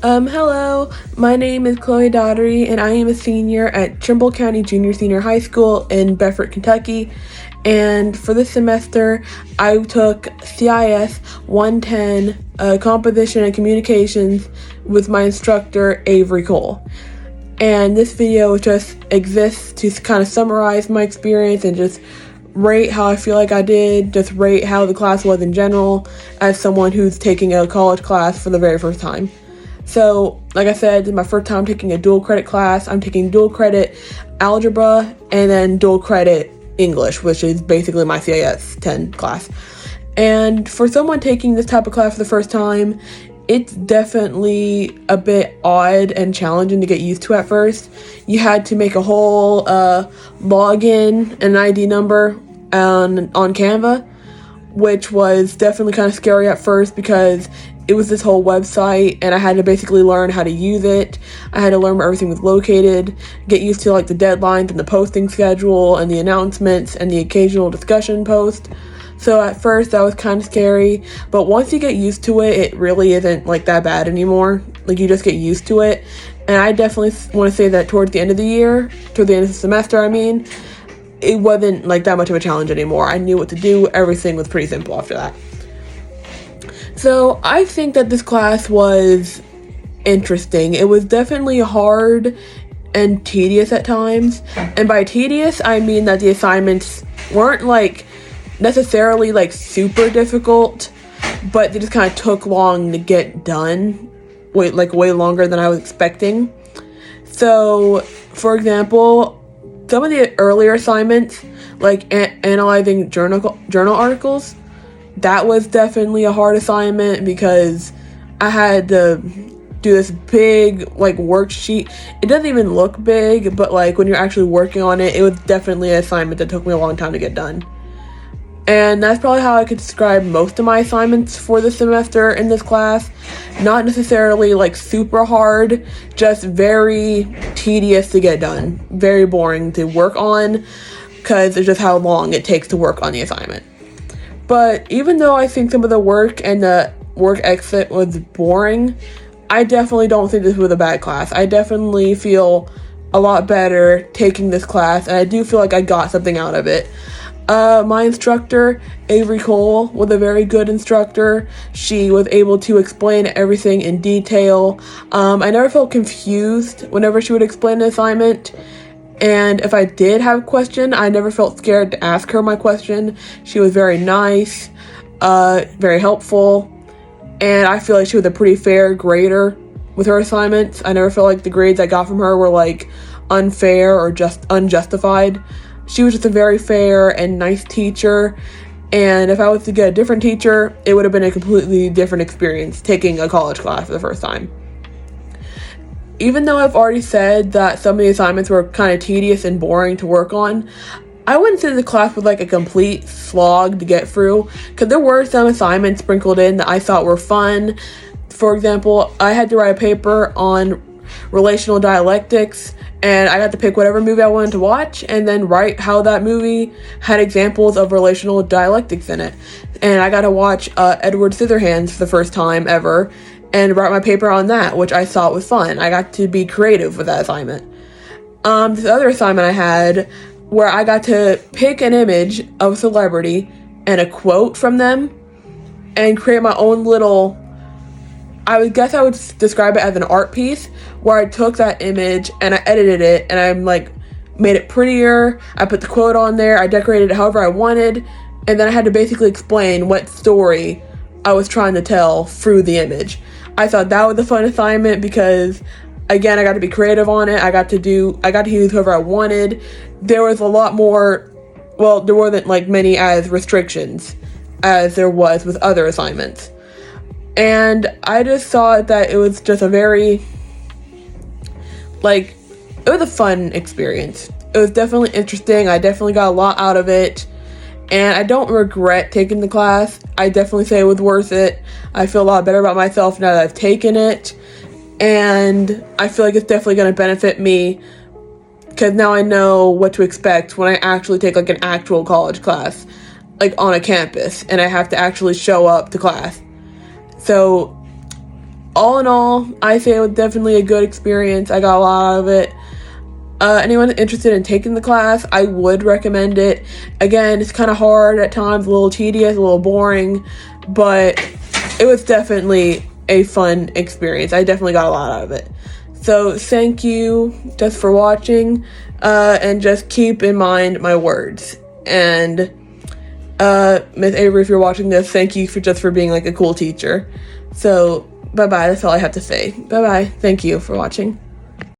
Hello, my name is Chloe Daughtery, and I am a senior at Trimble County Junior Senior High School in Bedford, Kentucky. And for this semester, I took CIS 110, Composition and Communications with my instructor, Avery Cole. And this video just exists to kind of summarize my experience and just rate how I feel like I did, just rate how the class was in general as someone who's taking a college class for the very first time. So, like I said, this is my first time taking a dual credit class. I'm taking dual credit algebra and then dual credit English, which is basically my CIS 10 class. And for someone taking this type of class for the first time, it's definitely a bit odd and challenging to get used to at first. You had to make a whole login and ID number on Canva, which was definitely kind of scary at first because it was this whole website and I had to basically learn how to use it. I had to learn where everything was located, get used to like the deadlines and the posting schedule and the announcements and the occasional discussion post. So at first that was kind of scary, but once you get used to it, it really isn't like that bad anymore. Like you just get used to it. And I definitely want to say that towards the end of the year, toward the end of the semester, it wasn't like that much of a challenge anymore. I knew what to do. Everything was pretty simple after that. So I think that this class was interesting. It was definitely hard and tedious at times. And by tedious, I mean that the assignments weren't like necessarily like super difficult, but they just kind of took long to get done. Way longer than I was expecting. So, for example, some of the earlier assignments, like analyzing journal articles, that was definitely a hard assignment because I had to do this big like worksheet. It doesn't even look big, but like when you're actually working on it, it was definitely an assignment that took me a long time to get done. And that's probably how I could describe most of my assignments for the semester in this class. Not necessarily like super hard, just very tedious to get done. Very boring to work on because it's just how long it takes to work on the assignment. But even though I think some of the work and the work exit was boring, I definitely don't think this was a bad class. I definitely feel a lot better taking this class, and I do feel like I got something out of it. My instructor, Avery Cole, was a very good instructor. She was able to explain everything in detail. I never felt confused whenever she would explain an assignment. And if I did have a question, I never felt scared to ask her my question. She was very nice, very helpful, and I feel like she was a pretty fair grader with her assignments. I never felt like the grades I got from her were like unfair or just unjustified. She was just a very fair and nice teacher, and if I was to get a different teacher, it would have been a completely different experience taking a college class for the first time. Even though I've already said that some of the assignments were kind of tedious and boring to work on, I wouldn't say the class was like a complete slog to get through, because there were some assignments sprinkled in that I thought were fun. For example, I had to write a paper on relational dialectics, and I got to pick whatever movie I wanted to watch and then write how that movie had examples of relational dialectics in it. And I got to watch Edward Scissorhands for the first time ever and write my paper on that, which I thought was fun. I got to be creative with that assignment. This other assignment I had where I got to pick an image of a celebrity and a quote from them and create my own little, I would describe it as an art piece where I took that image and I edited it and I like made it prettier. I put the quote on there. I decorated it however I wanted. And then I had to basically explain what story I was trying to tell through the image. I thought that was a fun assignment because, again, I got to be creative on it. I got to use whoever I wanted. There was a lot more, well, there wasn't like many as restrictions as there was with other assignments. And I just thought that it was just it was a fun experience. It was definitely interesting. I definitely got a lot out of it. And I don't regret taking the class. I definitely say it was worth it. I feel a lot better about myself now that I've taken it. And I feel like it's definitely going to benefit me because now I know what to expect when I actually take like an actual college class, like on a campus, and I have to actually show up to class. So all in all, I say it was definitely a good experience. I got a lot out of it. Anyone interested in taking the class, I would recommend it. Again, it's kind of hard at times, a little tedious, a little boring, but it was definitely a fun experience. I definitely got a lot out of it. So thank you just for watching, and just keep in mind my words. And Miss Avery, if you're watching this, thank you for being like a cool teacher. So bye-bye, that's all I have to say. Bye-bye, thank you for watching.